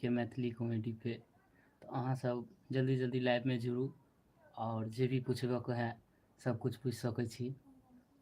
के मैथिली कॉमेडी पे। तो अहाँ सब जल्दी जल्दी लाइव में जुड़ू और जे भी पूछबक है सब कुछ पूछ सकै छी।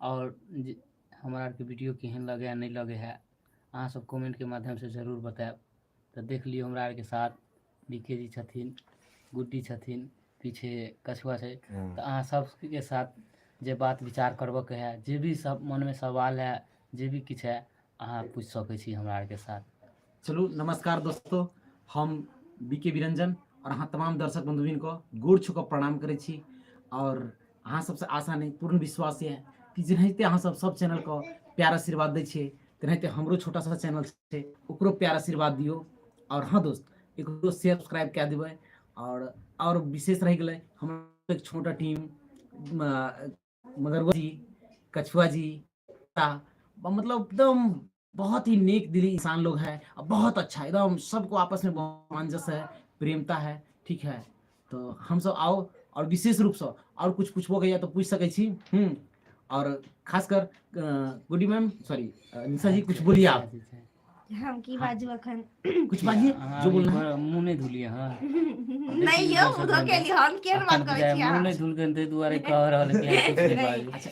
और हमरा आरके वीडियो केहन लगे नहीं लगे है अहाँ सब कमेंट के माध्यम से ज़रूर बताएब। तो देख लियो हमरा आरके साथ बीके जी छथिन, गुड्डी छथिन, पीछे कछुआ छै। तो अहाँ सबके साथ जे बात विचार करबक है, जे भी सब मन में सवाल है, जे भी किछ है अहाँ पूछ सकै छी हमरा आरके साथ। चलू नमस्कार दोस्तों, हम बीके बिरंजन और अहाँ तमाम दर्शक बंधुबिन को गोड़ छू के प्रणाम करै छी। और अहाँ सबसे आशा नहीं पूर्ण विश्वास है कि जेनाहिते अहाँ सब चैनल को प्यार आशीर्वाद दै छियै तेनाहिते हमरो छोटा सा चैनल छै ओकरो प्यार आशीर्वाद दियो। और हाँ दोस्त, एकरो शेयर सब्सक्राइब कए देबै। और विशेष रह गए हम एक छोटा टीम मगरवा जी, कछुआ जी, मतलब एकदम बहुत ही नेक दिली इंसान लोग हैं। बहुत अच्छा एकदम सबको आपस में सामंजस है, प्रेमता है। ठीक है, तो हम सब आओ और विशेष रूप से और कुछ पूछबो गया तो पूछ सकै छी। और खासकर गुडी मैम सॉरी निशा जी कुछ बोलिए आप। हम की बाजू अखन कुछ बाजिए जो बोलना है। मुंह नहीं धुलिए हां नहीं यो मुंह के लिए हम केन बात करै छी। मुंह नहीं धुलके ते दुआरे कह रहल कि हम कुछ नहीं बाजू। अच्छा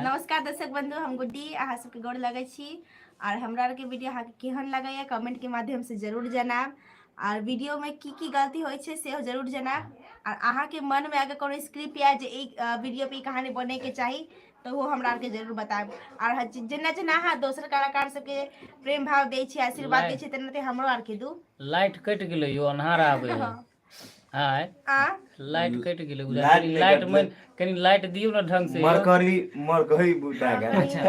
नमस्कार दर्शक बंधु, हम गुड्डी अहाँ सबके गोड़ लगै छी। और हमरा आर के वीडियो अहाँ के केहन लगैया कमेंट के माध्यम से जरूर जनाब। और वीडियो में की गलती होय छै से जरूर जनाब। और अहाँ के मन में अगर कोनो स्क्रिप्ट या जे एक वीडियो पे कहानी बने के चाहिए तो वो हमरा आर के जरूर बताएब। और जेना जेना अहाँ दोसर कलाकार सबके प्रेम भाव दै छी, आशीर्वाद दै छी, तेनाहिते हमरो आर के दू। लाइट कट गेलै यो, अन्हार आबै है। हां लाइट कट गेलै, लाइट में कनी लाइट दियो ना ढंग से। मरकरी बुटा गया। अच्छा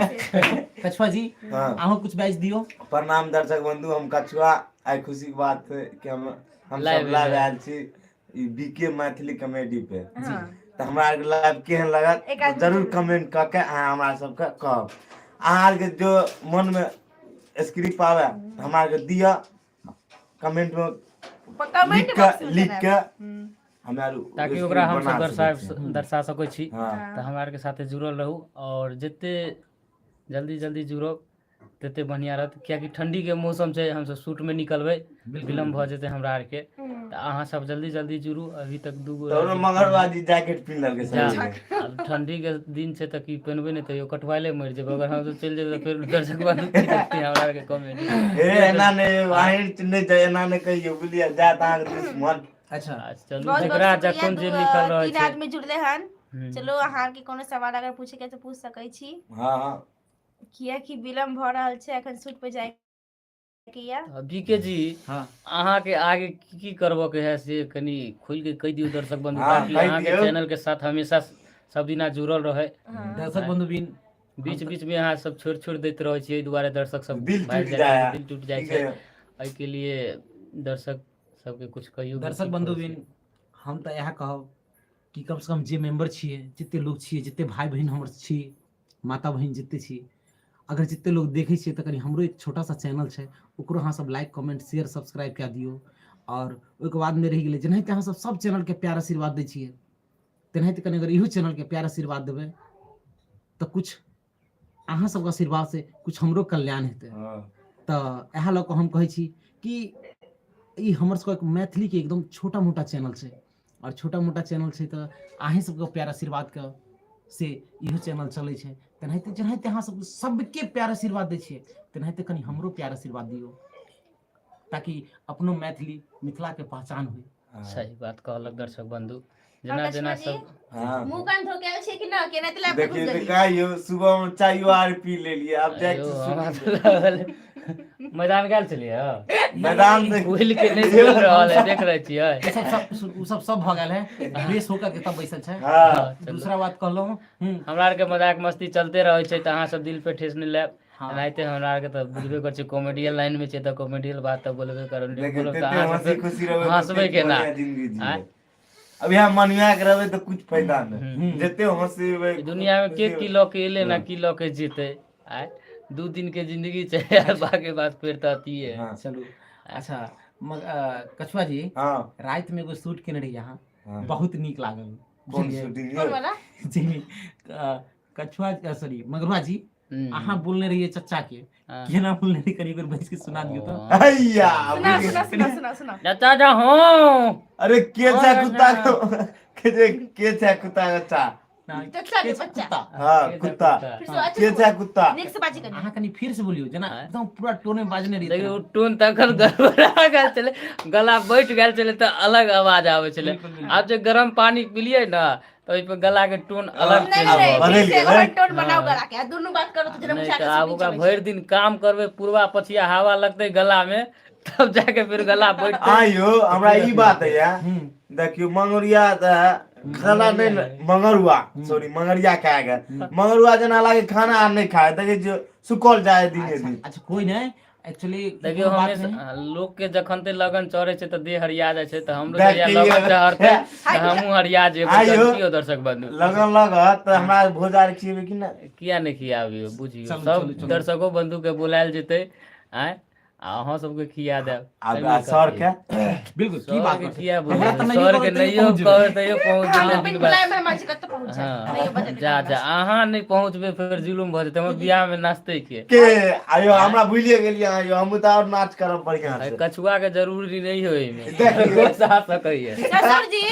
कछुआ जी अहाँ कुछ बाज दियो। प्रणाम दर्शक बंधु, हम कछुआ। आई खुशी की बात है कि हम सब लाइव आयल छी बीके मैथिली कॉमेडी पे। तो हमरा आर के लाइव केहन लगत जरूर कमेंट क के अहाँ हमरा सब के कहब। अहाँ आर के जो मन में स्क्रिप्ट आवे हमरा आर के दिया कमेंट में लिख के ताकि ओकरा हम सब दर्शा सकै छी। तो हमरा आर के साथे जुड़ल रहू और जते जल्दी जल्दी जुड़ो तते बढ़िया रहत। क्या कि ठंडी के मौसम छै, हम सब शूट में निकलबै विलम्ब भ जेते हमरा आर के। तो अहाँ सब जल्दी जल्दी जुड़ू। अभी तक दूगो मगरवाजी जैकेट पहन लगे सब। अब ठंडी के दिन छै त की पहनबे नहीं तो कटवाइले मर जेबै। अगर हम सब चल जेबै तो फिर दर्शक बंधु की देखते हमरा आर के कॉमेडी ए एना ने वाहिर नहीं जाए, एना ने कहियो बुलिया जात आग दुश्मन। अच्छा चलू एकरा जखन जे लिखल रहे छै। तीन आदमी जुड़ले हन। चलो अहाँ के कोनो सवाल अगर पूछे के तो पूछ सकै छी। हां किया कि विलम्ब भ रहल छै, अखन शूट पे जाए के या। बीके जी अहाँ के आगे की करबो के है से कनी खुल के कह दियो दर्शक बंधु, ताकि अहाँ के चैनल के साथ हमेशा सब दिना जुड़ल रहे। दर्शक बंधु बिन बीच बीच में अहाँ सब छोड़ देते रहे छियै, दुआरे दर्शक सब दिल टूट जाए छै। एहि के लिए दर्शक सबके कुछ कहियो। दर्शक बंधु बिन हम तो यह कहब कि कम से कम जे मेंबर छिए, जिते लोग छिए, जिते भाई बहन हमर छी, माता बहन जिते छी, अगर जिते लोग देखे छिए तो कनी हमरो एक छोटा सा चैनल छै ओकरो अहाँ सब लाइक कमेंट शेयर सब्सक्राइब कए दियो। और ओके बाद में रह गेलै जेनाहिते अहाँ सब चैनल के प्यार आशीर्वाद दै छिए तेनाहिते कनी अगर इहो चैनल के प्यार आशीर्वाद देबै तो कुछ अहाँ सब आशीर्वाद से कुछ हमरो कल्याण हेतै। तो यह लऽ कऽ हम कहै छी कि ई हमर सबके मैथिली के एकदम छोटा मोटा चैनल छै। और छोटा मोटा चैनल छै तो अहीं सबके प्यार आशीर्वाद के से इहो चैनल चलै छै। तेनाहिते जेनाहिते अहाँ सब सबके प्यार आशीर्वाद दै छिए तेनाहिते कनी हमरो प्यार आशीर्वाद दियो, ताकि अपनो मैथिली मिथिला के पहचान हो। सही बात कहलक दर्शक बंधु। जना जना सब मुंह कान धो के आयल छी कि ना केना तला देखिए तो कायो सुबह में चाय आर पी ले लिए। अब देख मैदान गेल छलिए, मैदान से भूल के नहीं चल रहल है, देख रहे छिए सब भ गेल है फ्रेश होकर के तब बैसल छै। हां दूसरा बात कहलो हमरा आर के मजाक मस्ती चलते रहे छै, त अहाँ सब दिल पे ठेस नहीं लेब। एनाहिते हमरा आर के त बुझबे कर छै कॉमेडियन लाइन में छै त कॉमेडियन बात त बोलबे करब। बोलब त हंसी खुशी रहे हंसबे के ना। अब यहाँ मनवा के रहबे तो कुछ फायदा नहीं। जते हंसीबे दुनिया में के किलो के एले ना किलो के जीते। आ 2 दिन के जिंदगी छै, बाकी बात फिर त अती है। चलो अच्छा कछुआ जी रात में एगो शूट केने रही यहाँ, बहुत नीक लागल। कौन शूटिंग वाला जी कछुआ सॉरी मगरवा जी अहाँ बोलने रहिए चचा के हाँ। केना बोलने रही कनी एक बैठ के सुना दियो तो अय्या सुना चाचा जा हो अरे के छे कुत्ता के छे कुत्ता अच्छा चचा के बच्चा हाँ कुत्ता फिर से अच्छे के से छे कुत्ता नेक्स्ट बाजी करनी अहाँ कनी फिर से बोलियो जना एकदम पूरा टोन में बाजने रही देखियो टोन तखन गड़बड़ा गेल छले गला बैठ गेल छले त अलग आवाज आवे छले आब जे गरम पानी पिलिए ना तो ओइ पे गला के टोन अलग नहीं चेंज नहीं भऽ फिर से बदल एक टोन बनाओ गला के दोनों बात करो तो जरा नहीं मुझे तो आब ओकरा भरि दिन काम करबे पूर्वा पछिया हवा लगते गला में तब जाके फिर गला बैठते आयो हमरा ई बात है यार देखियो मंगरुआ खाना नहीं मंगरुआ सॉरी मंगरिया खाए गए मंगरुआ जना लागे खाना आ नहीं खाए देखे जो सुकल जाए दिने दिन अच्छा कोई नहीं एक्चुअली देखियो हमेशा लोग के जखन ते लगन चढ़े छै त देह हरिया जाय छै त हमरो देखिए, जहिया लगन चढ़ते हमहू हरिया जेबै आइयो। देखियो दर्शक बंधु लगन लगत त हमरा भोजार खिएबे कि ना किया नहीं खियाबियो बुझियो चलू, सब चलू, चलू। दर्शको बंधु के बुलायल जेतै आय आ अहाँ सबके खिया देब अब सर के बिल्कुल की सर बात के करते किया हमरा बोलबै त नहीं सर के नहियो कहै तैयो पहुंच हां जेबै बिन दिन बुलाए बाद मेहमान जी कत पहुंच जाए नहीं हाँ बजे जा जा अहाँ नहीं पहुंचबे फिर जुलुम भ जेतै हमर बियाह में नाचते के आयो हमरा भूलिए गेलिए आयो हम त और नाच करब बढ़िया अरे से कछुआ के जरूरी नहीं होय में देखिए। सा सकैए ससुर जी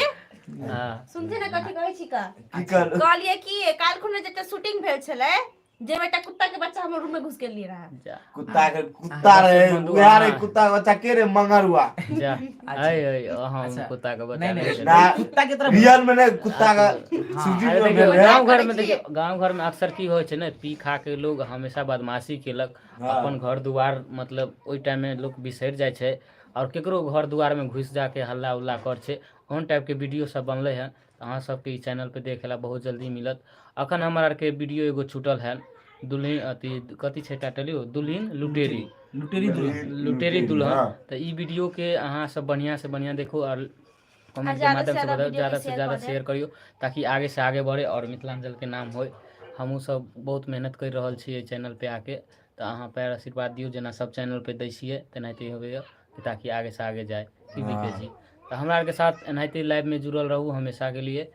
हां सुनते ना कथि कहै छी का की कर कहलिए कि काल खुने जते शूटिंग भेल छले जे बेटा कुत्ता के बच्चा हमर रूम में घुस के लिए रहा जा कुत्ता रहे उहा रे कुत्ता के बच्चा के रे मंगरुआ जा आय आय हम अच्छा। कुत्ता का बता नहीं नहीं नहीं ना कुत्ता की तरफ रियल में नहीं कुत्ता का सूजी अरे में देखियो भेल है। गांव घर में देखियो गांव घर में अक्सर की होइ छै ने पी खा के लोग हमेशा बदमाशी केलक हाँ। अपन घर दुआर मतलब ओइ टाइम में लोग बिसरि जाइ छै और केकरो घर दुआर में घुस जाके हल्ला उल्ला कर छै ओहन टाइप के वीडियो सब बनले हैं अहाँ सबके ई चैनल पे देखे ला बहुत जल्दी मिलत अखन हमर आर के वीडियो एगो छूटल है दुल्हन अथी कथी छै टाइटल यो दुल्हन लुटेरी लुटेरी दुल्हन लुटेरी दुल्हन हाँ। तो ई वीडियो के अहाँ सब बढ़िया से बढ़िया देखो और कमेंट के ज़्यादा से माध्यम से ज़्यादा बताओ वीडियो ज़्यादा के से शेयर ज़्यादा कर दें। शेयर करियो ताकि आगे से आगे बढ़े और मिथिलांचल के नाम होय हमहूँ सब बहुत मेहनत कर रहल छियै चैनल पे आके तो अहाँ पैर आशीर्वाद दियो जेना सब चैनल पे दै छियै तेनाहिते होबे ताकि आगे से आगे जाए की बिके जी तो हमरा आर के साथ एनाहिते लाइव में जुड़ल रहू हमेशा के लिए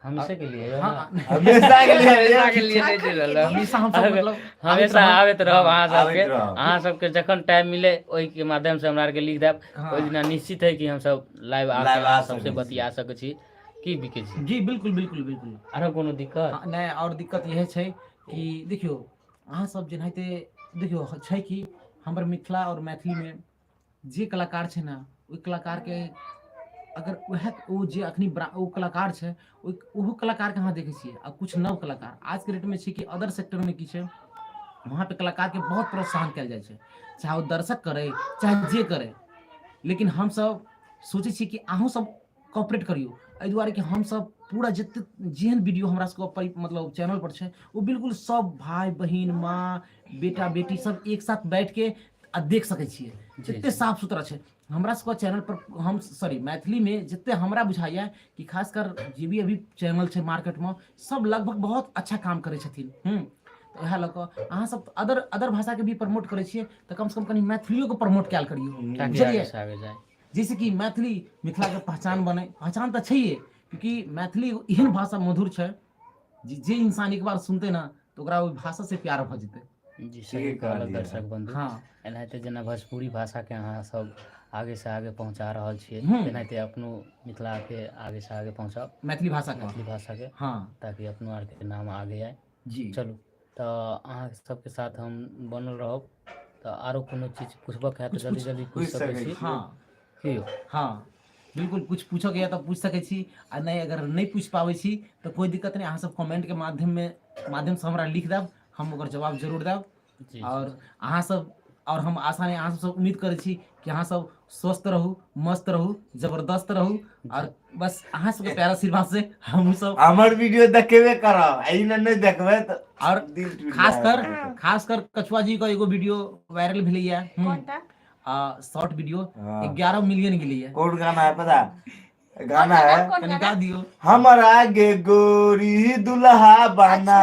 हमेशा के लिए हाँ हमेशा के लिए हमेशा के लिए नहीं जुड़ल रहू। हमेशा हम सब मतलब हमेशा आबैत रहब अहाँ सबके आबैत रहब। अहाँ सबके जखन टाइम मिले ओहि के माध्यम से हमरा आर के लिख देब हाँ। ओहि दिना निश्चित है कि हम सब लाइव आके लाइव आ अहाँ सकै सबसे छी। बतिया सकै छी की बिके छी जी बिल्कुल बिल्कुल बिल्कुल आरो कोनो दिक्कत हाँ, नहीं और दिक्कत यह छै कि देखियो अहाँ सब जेनाहिते देखियो छै कि हमर मिथिला और मैथिली में जे कलाकार छै ना ओइ कलाकार के अगर वह ओ जे अखनी ओ कलाकार छै ओहो कलाकार के अहाँ देखै छियै आ कुछ नव कलाकार आज के डेट में छै कि अदर सेक्टर में की छै वहाँ पे कलाकार के बहुत प्रोत्साहन कयल जाइ छै चाहे वो दर्शक करे चाहे जे करे लेकिन हम सब सोचे छी कि अहूँ सब कॉपरेट करियो एहि दुआरे कि हम सब पूरा जते जेहन वीडियो हमरा सबके मतलब चैनल पर छै वो बिल्कुल सब भाई बहिन माँ बेटा बेटी सब एक साथ बैठ के आ देख सकै छियै जते साफ सुथरा छै हमरा सबके चैनल पर हम सॉरी मैथिली में जते हमरा बुझाइया कि खासकर जे भी अभी चैनल छै मार्केट में सब लगभग बहुत अच्छा काम करै छथिन तो इएह लऽ कऽ अहाँ सब अदर भाषा के भी प्रमोट करै छियै तऽ कम से कम कनी मैथिलियो के प्रमोट कयल करियो ताकि आगे बुझलियै से आगे जाए जैसे कि मैथिली मिथिला के पहचान बने पहचान तो छैहे क्योंकि मैथिली एगो एहन भाषा मधुर छै जे इंसान एक बार सुनते ना तो ओकरा ओहि भाषा से प्यार भऽ जेतै जी सही कहलक दर्शक बंधु हाँ एनाहिते जेना भोजपुरी भाषा के अहाँ सब आगे से आगे पहुंचा रहल छियै तेनाहिते अपनो मिथिला के आगे से आगे पहुंचाओ मैथिली भाषा के मैथिली भाषा के हाँ ताकि अपनो आर के नाम आगे आए जी चलू तो अहाँ सबके साथ हम बनल रहब तो आरो कोनो चीज पूछबक है तो जल्दी जल्दी पूछ सकै छी हाँ की यौ हाँ बिल्कुल कुछ पूछो के या तो पूछ सकै छी आ नहीं अगर नहीं पूछ पाबै छी तो कोई दिक्कत नहीं अहाँ सब कमेंट के माध्यम से हमरा लिख देब हम ओकर जवाब जरूर देब जी और अहाँ सब और हम आशा नहीं अहाँ सब उम्मीद करै छी कि अहाँ सब स्वस्थ रहू मस्त रहू जबरदस्त रहू और बस अहाँ सबके प्यार आशीर्वाद से हम सब हमर वीडियो देखेबे करब एही न नहीं देखबे तो और दिल टूट जाएगा। खासकर कछुआ जी का एगो वीडियो वायरल भेलै है कौन था शॉर्ट वीडियो हाँ। 11 मिलियन गेलै है कौन गाना है पता गाना है कौन कनिका गाना दियो हमारा गे गोरी दुल्हा बाना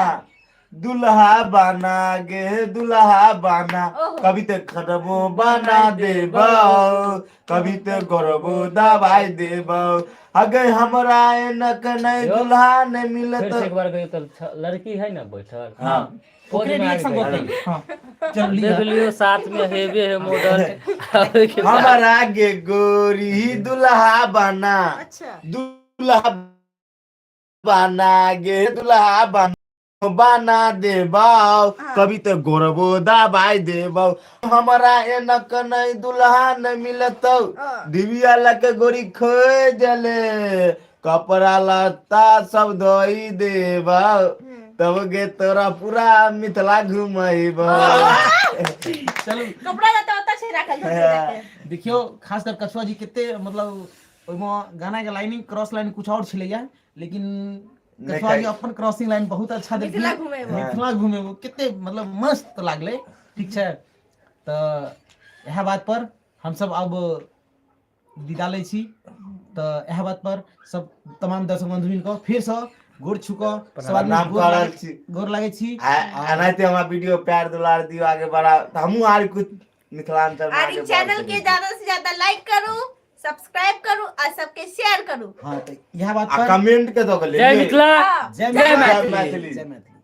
दुल्हा बाना गे दुल्हा बाना ओहो। कभी ते खरबो बना देबो कभी ते गरबो दबाई देबो अगे हमरा एनक नहीं यो। दुल्हा नहीं फिर मिलत से एक बार कहियो तो लड़की है ना बैठल हाँ ओकरे में आ रिएक्शन गई। बताइए हां चल लिया देख लियो साथ में हेवे है मॉडल और के साथ- हमारा गे गोरी दुल्हा बना अच्छा दुल्हा बना गे दुल्हा बना देबाओ हाँ। कभी तो गोरबो दबाई देबाओ हमारा एनक नहीं दुल्हा न मिलतो हाँ। दिव्या लके गोरी खोए जले कपड़ा लत्ता सब धोई देबाओ तब गे तोरा पूरा मिथिला घुमाइबा चलू कपड़ा लता होता छै राखल धोके जाके देखियो खास कर कछुआ जी केते मतलब ओइमे गाना के लाइनिंग क्रॉस लाइन कुछ और छलैया लेकिन कछुआ जी अपन क्रॉसिंग लाइन बहुत अच्छा देलखिन मिथिला घुमेबो। मिथिला घुमेबो केते मतलब मस्त लागले ठीक छै त यह बात पर हम सब अब विदा लै छी त यह बात पर सब तमाम दर्शक बंधु को फिर से गोड़ छुको सब आदमी प्रणाम कर रहल छी। गोड़ लागै छी एनाहिते हमरा वीडियो प्यार दुलार दियो आगे बढ़ा त हमहू आर कुछ मिथिलांचल में और आगे इस चैनल के ज्यादा से ज्यादा लाइक करू सब्सक्राइब करू और सबके शेयर करू हां त यह बात आ पर कमेंट के दो के ले जय मिथिला हाँ। जय जय मैथिली मैथिली। जय मैथिली